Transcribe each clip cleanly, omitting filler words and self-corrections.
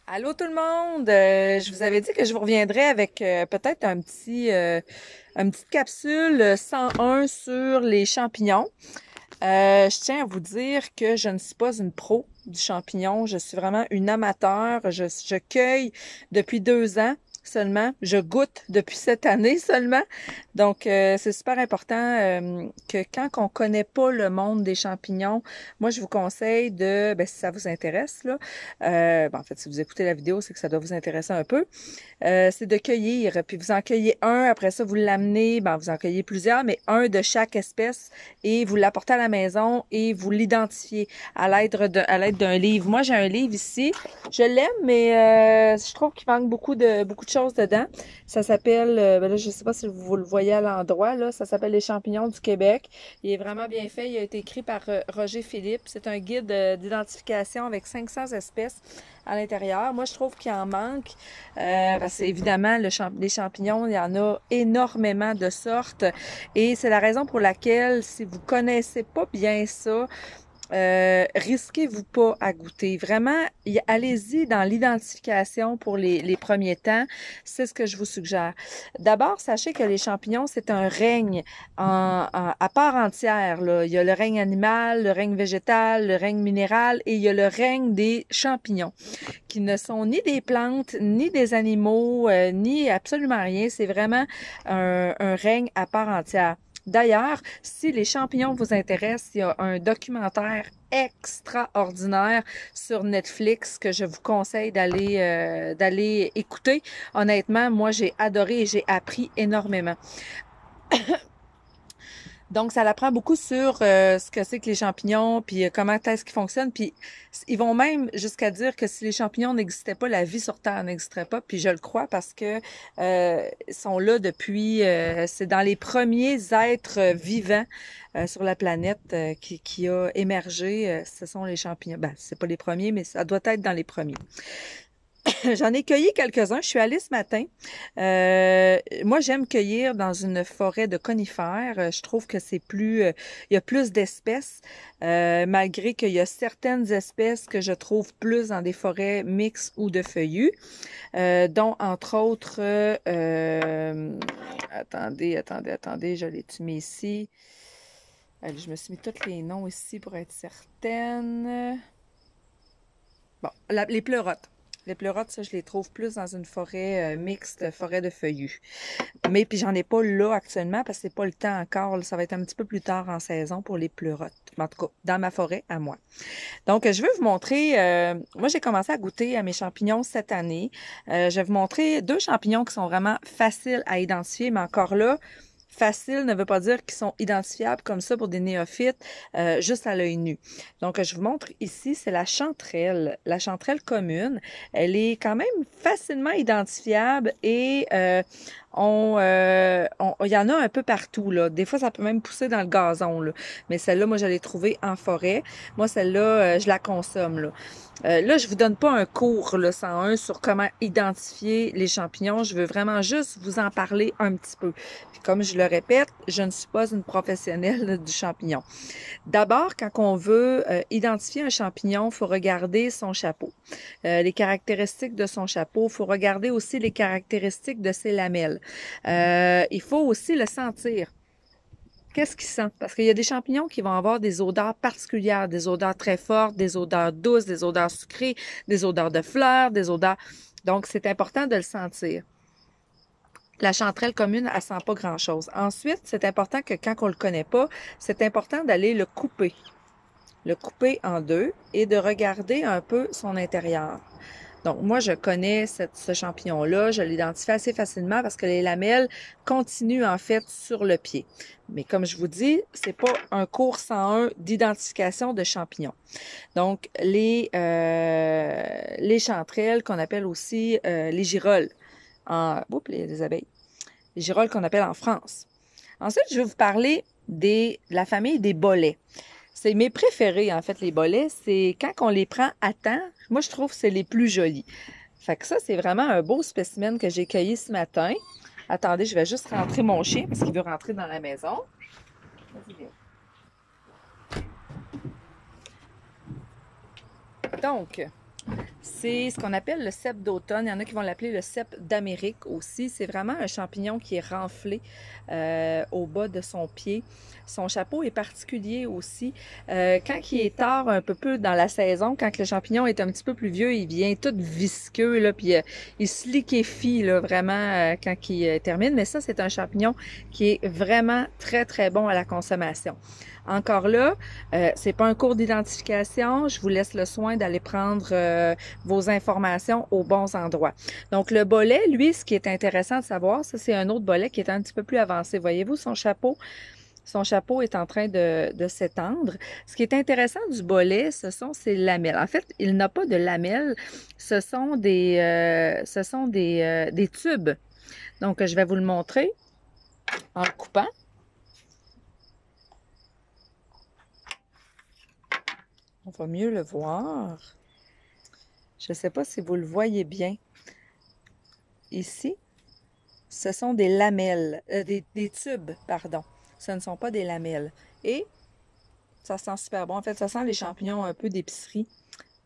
Allô tout le monde! Je vous avais dit que je vous reviendrais avec peut-être une petite capsule 101 sur les champignons. Je tiens à vous dire que je ne suis pas une pro du champignon. Je suis vraiment une amateur. Je cueille depuis 2 ans seulement. Je goûte depuis cette année seulement. Donc, c'est super important que quand on connaît pas le monde des champignons, moi, je vous conseille si ça vous intéresse, là, en fait, si vous écoutez la vidéo, c'est que ça doit vous intéresser un peu. C'est de cueillir, puis vous en cueillez un, après ça, vous l'amenez, vous en cueillez plusieurs, mais un de chaque espèce, et vous l'apportez à la maison et vous l'identifiez à l'aide d'un livre. Moi, j'ai un livre ici, je l'aime, mais je trouve qu'il manque beaucoup de choses dedans. Ça s'appelle, là, je sais pas si vous le voyez à l'endroit, là, ça s'appelle Les champignons du Québec. Il est vraiment bien fait, il a été écrit par Roger Philippe. C'est un guide d'identification avec 500 espèces à l'intérieur. Moi, je trouve qu'il en manque. Parce que évidemment, les champignons, il y en a énormément de sortes. Et c'est la raison pour laquelle, si vous connaissez pas bien ça, risquez-vous pas à goûter. Vraiment, allez-y dans l'identification pour les premiers temps. C'est ce que je vous suggère. D'abord, sachez que les champignons, c'est un règne à part entière, là. Il y a le règne animal, le règne végétal, le règne minéral et il y a le règne des champignons qui ne sont ni des plantes, ni des animaux, ni absolument rien. C'est vraiment un règne à part entière. D'ailleurs, si les champignons vous intéressent, il y a un documentaire extraordinaire sur Netflix que je vous conseille d'aller écouter. Honnêtement, moi j'ai adoré et j'ai appris énormément. Donc, ça l'apprend beaucoup sur ce que c'est que les champignons, puis comment est-ce qu'ils fonctionnent. Puis, ils vont même jusqu'à dire que si les champignons n'existaient pas, la vie sur Terre n'existerait pas. Puis, je le crois parce que ils sont là depuis... c'est dans les premiers êtres vivants sur la planète qui a émergé. Ce sont les champignons. Ben, c'est pas les premiers, mais ça doit être dans les premiers. J'en ai cueilli quelques-uns. Je suis allée ce matin. Moi, j'aime cueillir dans une forêt de conifères. Je trouve que c'est il y a plus d'espèces, malgré qu'il y a certaines espèces que je trouve plus dans des forêts mixtes ou de feuillus, dont entre autres, attendez, je l'ai-tu mis ici? Allez, je me suis mis tous les noms ici pour être certaine. Bon, les pleurotes. Les pleurotes, ça, je les trouve plus dans une forêt mixte, forêt de feuillus. Mais puis j'en ai pas là actuellement parce que c'est pas le temps encore. Là, ça va être un petit peu plus tard en saison pour les pleurotes. En tout cas, dans ma forêt à moi. Donc, je vais vous montrer. Moi, j'ai commencé à goûter à mes champignons cette année. Je vais vous montrer 2 champignons qui sont vraiment faciles à identifier, mais encore là, facile ne veut pas dire qu'ils sont identifiables comme ça pour des néophytes, juste à l'œil nu. Donc, je vous montre ici, c'est la chanterelle. La chanterelle commune, elle est quand même facilement identifiable et il y en a un peu partout, là. Des fois, ça peut même pousser dans le gazon, là. Mais celle-là, moi, je l'ai trouvée en forêt. Moi, celle-là, je la consomme, là. Là, je vous donne pas un cours, là, 101 sur comment identifier les champignons. Je veux vraiment juste vous en parler un petit peu. Puis comme je le répète, je ne suis pas une professionnelle du champignon. D'abord, quand on veut identifier un champignon, il faut regarder son chapeau, les caractéristiques de son chapeau. Il faut regarder aussi les caractéristiques de ses lamelles. Il faut aussi le sentir. Qu'est-ce qu'il sent? Parce qu'il y a des champignons qui vont avoir des odeurs particulières, des odeurs très fortes, des odeurs douces, des odeurs sucrées, des odeurs de fleurs, des odeurs... Donc, c'est important de le sentir. La chanterelle commune, elle sent pas grand-chose. Ensuite, c'est important que quand on le connaît pas, c'est important d'aller le couper en deux et de regarder un peu son intérieur. Donc, moi, je connais ce champignon-là, je l'identifie assez facilement parce que les lamelles continuent en fait sur le pied. Mais comme je vous dis, c'est pas un cours 101 d'identification de champignons. Donc, les chanterelles qu'on appelle aussi les girolles. Oups, il y a des abeilles. Les girolles qu'on appelle en France. Ensuite, je vais vous parler de la famille des bolets. C'est mes préférés, en fait, les bolets. C'est quand on les prend à temps, moi, je trouve que c'est les plus jolis. Fait que ça, c'est vraiment un beau spécimen que j'ai cueilli ce matin. Attendez, je vais juste rentrer mon chien parce qu'il veut rentrer dans la maison. Donc, C'est ce qu'on appelle le cèpe d'automne. Il y en a qui vont l'appeler le cèpe d'Amérique aussi. C'est vraiment un champignon qui est renflé au bas de son pied. Son chapeau est particulier aussi. Quand il est tard, un peu dans la saison, quand le champignon est un petit peu plus vieux, il vient tout visqueux, là, puis il se liquéfie là, vraiment quand il termine. Mais ça, c'est un champignon qui est vraiment très, très bon à la consommation. Encore là, c'est pas un cours d'identification. Je vous laisse le soin d'aller prendre vos informations aux bons endroits. Donc, le bolet, lui, ce qui est intéressant de savoir, ça, c'est un autre bolet qui est un petit peu plus avancé. Voyez-vous, son chapeau est en train de s'étendre. Ce qui est intéressant du bolet, ce sont ses lamelles. En fait, il n'a pas de lamelles. Ce sont des tubes. Donc, je vais vous le montrer en le coupant. On va mieux le voir. Je ne sais pas si vous le voyez bien. Ici, ce sont des lamelles, des tubes, pardon. Ce ne sont pas des lamelles. Et ça sent super bon. En fait, ça sent les champignons un peu d'épicerie.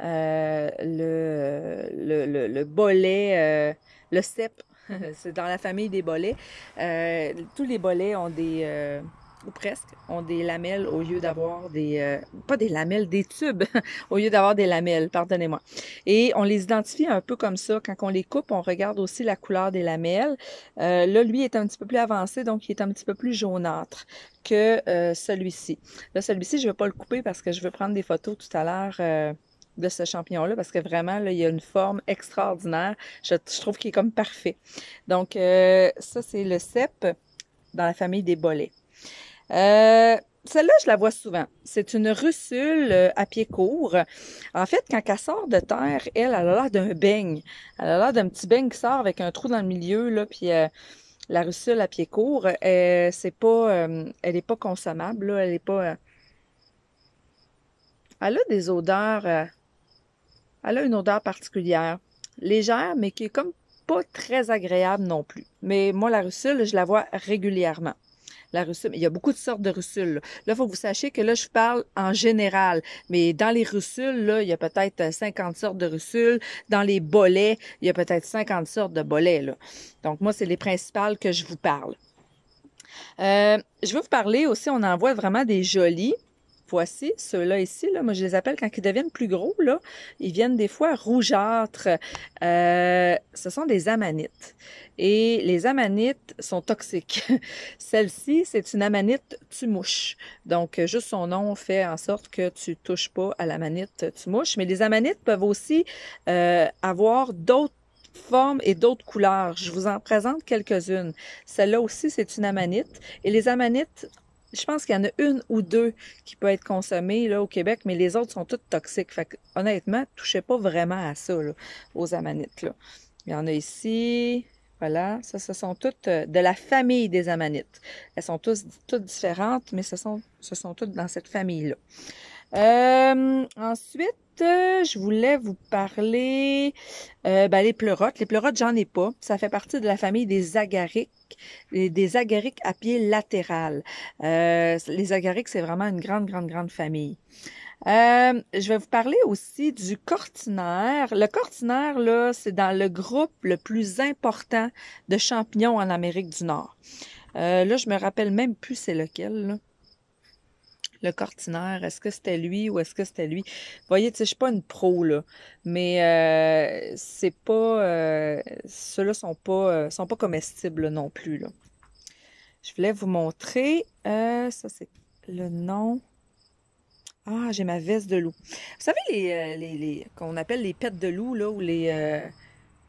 Le bolet, le cèpe, c'est dans la famille des bolets. Tous les bolets ont ou presque, ont des lamelles au lieu d'avoir pas des lamelles, des tubes, au lieu d'avoir des lamelles, pardonnez-moi. Et on les identifie un peu comme ça. Quand on les coupe, on regarde aussi la couleur des lamelles. Là, lui est un petit peu plus avancé, donc il est un petit peu plus jaunâtre que celui-ci. Là, celui-ci, je ne vais pas le couper parce que je veux prendre des photos tout à l'heure de ce champignon-là, parce que vraiment, là, il y a une forme extraordinaire. Je trouve qu'il est comme parfait. Donc, ça, c'est le cèpe dans la famille des bolets. Celle-là, je la vois souvent. C'est une russule à pied court. En fait, quand elle sort de terre, elle a l'air d'un beigne. Elle a l'air d'un petit beigne qui sort avec un trou dans le milieu, là, puis la russule à pied court, c'est pas, elle est pas consommable, là, elle est pas... elle a des odeurs, elle a une odeur particulière, légère, mais qui est comme pas très agréable non plus. Mais moi, la russule, je la vois régulièrement. La russule, il y a beaucoup de sortes de russules. Là, il faut que vous sachiez que là, je parle en général. Mais dans les russules, là, il y a peut-être 50 sortes de russules. Dans les bolets, il y a peut-être 50 sortes de bolets, là. Donc, moi, c'est les principales que je vous parle. Je veux vous parler aussi, on en voit vraiment des jolis. Voici, ceux-là ici, là, moi je les appelle quand ils deviennent plus gros, là, ils viennent des fois rougeâtres. Ce sont des amanites. Et les amanites sont toxiques. Celle-ci, c'est une amanite tue-mouche. Donc, juste son nom fait en sorte que tu touches pas à l'amanite tue-mouche. Mais les amanites peuvent aussi avoir d'autres formes et d'autres couleurs. Je vous en présente quelques-unes. Celle-là aussi, c'est une amanite. Et les amanites, je pense qu'il y en a une ou deux qui peuvent être consommées là, au Québec, mais les autres sont toutes toxiques. Fait que, honnêtement, touchez pas vraiment à ça, là, aux amanites. Là. Il y en a ici. Voilà, ça, ce sont toutes de la famille des amanites. Elles sont toutes différentes, mais ce sont toutes dans cette famille-là. Ensuite, je voulais vous parler les pleurotes. Les pleurotes, j'en ai pas. Ça fait partie de la famille des agariques, des agariques à pied latéral. Les agariques, c'est vraiment une grande, grande, grande famille. Je vais vous parler aussi du cortinaire. Le cortinaire, là, c'est dans le groupe le plus important de champignons en Amérique du Nord. Là, je me rappelle même plus c'est lequel, là. Le cortinaire, est-ce que c'était lui ou est-ce que c'était lui? Vous voyez, tu sais, je suis pas une pro, là. Mais c'est pas... ceux-là sont pas comestibles là, non plus, là. Je voulais vous montrer... ça, c'est le nom... Ah, j'ai ma veste de loup. Vous savez, les qu'on appelle les pets de loup, là, ou les...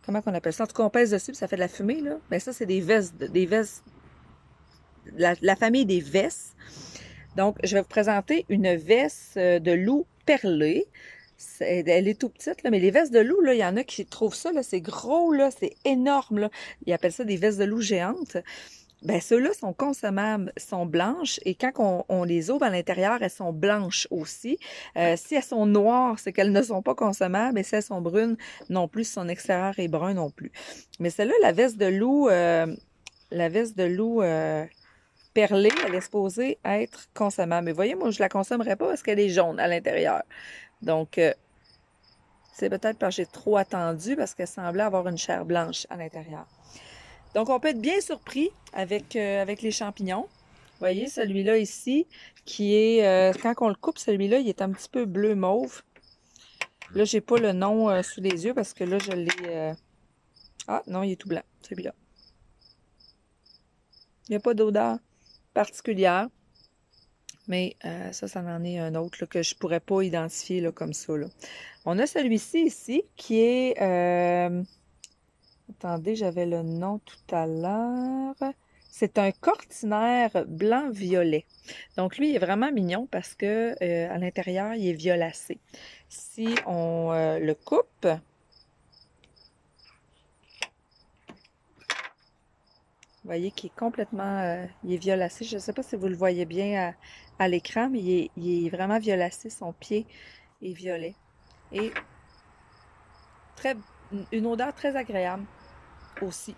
comment qu'on appelle ça? En tout cas, on pèse dessus, puis ça fait de la fumée, là. Ben ça, c'est des vestes... La famille des vestes. Donc, je vais vous présenter une veste de loup perlée. Elle est tout petite, là, mais les vestes de loup, là, il y en a qui trouvent ça, là, c'est gros, là, c'est énorme, là. Ils appellent ça des vestes de loup géantes. Ben, ceux-là sont consommables, sont blanches, et quand on les ouvre à l'intérieur, elles sont blanches aussi. Si elles sont noires, c'est qu'elles ne sont pas consommables, et si elles sont brunes, non plus, si son extérieur est brun non plus. Mais celle-là, la veste de loup perlée, elle est supposée être consommable. Mais voyez, moi, je la consommerais pas parce qu'elle est jaune à l'intérieur. Donc, C'est peut-être parce que j'ai trop attendu parce qu'elle semblait avoir une chair blanche à l'intérieur. Donc, on peut être bien surpris avec les champignons. Vous voyez, celui-là ici, qui est, quand on le coupe, celui-là, il est un petit peu bleu mauve. Là, j'ai pas le nom sous les yeux parce que là, je l'ai... Ah, non, il est tout blanc, celui-là. Il n'y a pas d'odeur particulière. Mais ça en est un autre là, que je pourrais pas identifier là, comme ça. Là. On a celui-ci ici qui est... Attendez, j'avais le nom tout à l'heure. C'est un cortinaire blanc-violet. Donc lui, il est vraiment mignon parce que à l'intérieur, il est violacé. Si on le coupe, vous voyez qu'il est complètement il est violacé. Je ne sais pas si vous le voyez bien à l'écran, mais il est vraiment violacé. Son pied est violet. Et une odeur très agréable aussi.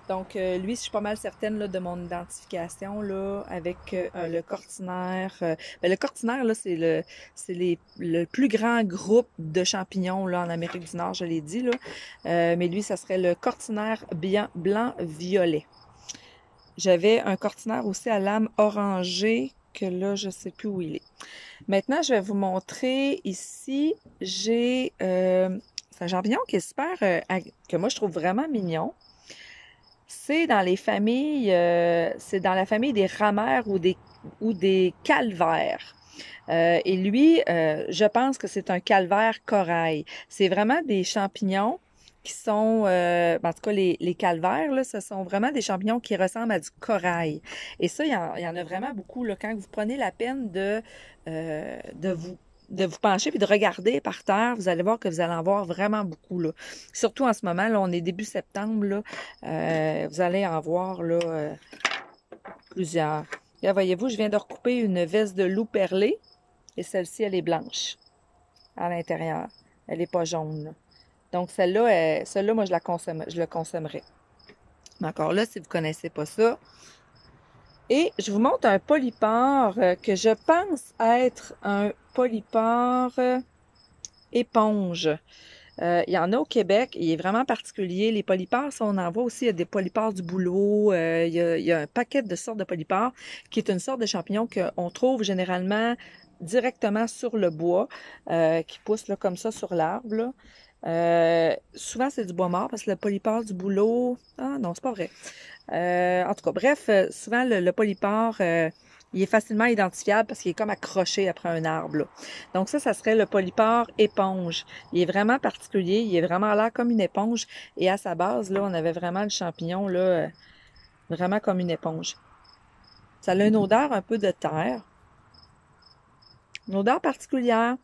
Donc, lui, je suis pas mal certaine là, de mon identification là, avec le cortinaire. Le cortinaire, là, c'est le plus grand groupe de champignons là, en Amérique du Nord, je l'ai dit. Là. Mais lui, ça serait le cortinaire blanc-violet. J'avais un cortinaire aussi à lame orangée, que là, je sais plus où il est. Maintenant, je vais vous montrer ici, j'ai c'est un champignon qui est super, que moi, je trouve vraiment mignon. C'est dans les familles, c'est dans la famille des ramères ou des calvaires. Et lui, je pense que c'est un calvaire corail. C'est vraiment des champignons qui sont, en tout cas les calvaires, là, ce sont vraiment des champignons qui ressemblent à du corail. Et ça, il y en a vraiment beaucoup. Là, quand vous prenez la peine de vous pencher puis de regarder par terre, vous allez voir que vous allez en voir vraiment beaucoup. Là. Surtout en ce moment, là, on est début septembre, là, vous allez en voir là, plusieurs. Là, voyez-vous, je viens de recouper une veste de loup perlée et celle-ci, elle est blanche à l'intérieur. Elle n'est pas jaune. Là. Donc, celle-là, moi, je le consommerais. Mais encore là, si vous ne connaissez pas ça. Et je vous montre un polypore que je pense être un polypore éponge. Il y en a au Québec, il est vraiment particulier. Les polypores, ça, on en voit aussi, il y a des polypores du bouleau, il y a un paquet de sortes de polypores, qui est une sorte de champignon qu'on trouve généralement directement sur le bois, qui pousse là, comme ça sur l'arbre. Souvent, c'est du bois mort parce que le polypore du bouleau... Ah non, c'est pas vrai. En tout cas, bref, souvent, le polypore, il est facilement identifiable parce qu'il est comme accroché après un arbre. Là. Donc ça serait le polypore éponge. Il est vraiment particulier, il est vraiment l'air comme une éponge. Et à sa base, là, on avait vraiment le champignon, là, vraiment comme une éponge. Ça a une odeur un peu de terre. Une odeur particulière.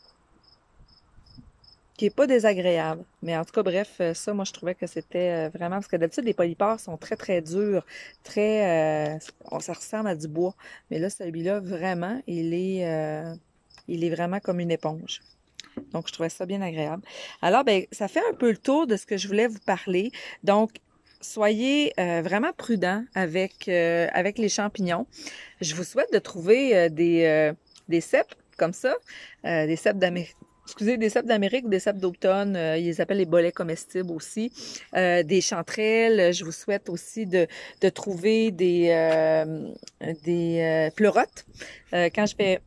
Qui est pas désagréable. Mais en tout cas, bref, ça, moi, je trouvais que c'était vraiment... Parce que d'habitude, les polypores sont très, très durs. Très... ça ressemble à du bois. Mais là, celui-là, vraiment, il est vraiment comme une éponge. Donc, je trouvais ça bien agréable. Alors, ben, ça fait un peu le tour de ce que je voulais vous parler. Donc, soyez vraiment prudents avec les champignons. Je vous souhaite de trouver des cèpes comme ça, des cèpes d'Amérique. Excusez, des cèpes d'Amérique ou des cèpes d'automne, ils les appellent les bolets comestibles aussi. Des chanterelles, je vous souhaite aussi de trouver des pleurotes. Quand je vais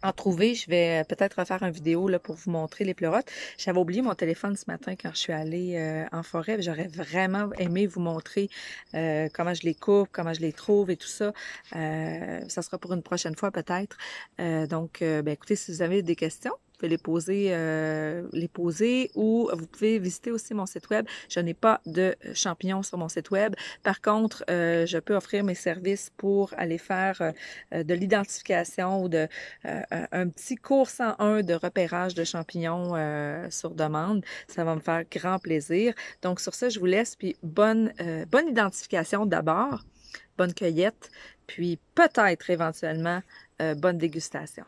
en trouver, je vais peut-être refaire une vidéo là, pour vous montrer les pleurotes. J'avais oublié mon téléphone ce matin quand je suis allée en forêt. J'aurais vraiment aimé vous montrer comment je les coupe, comment je les trouve et tout ça. Ça sera pour une prochaine fois peut-être. Donc, écoutez, si vous avez des questions, vous pouvez les poser ou vous pouvez visiter aussi mon site web. Je n'ai pas de champignons sur mon site web. Par contre, je peux offrir mes services pour aller faire de l'identification ou de un petit cours 101 de repérage de champignons sur demande. Ça va me faire grand plaisir. Donc, sur ça, je vous laisse. Puis, bonne identification d'abord, bonne cueillette, puis peut-être éventuellement bonne dégustation.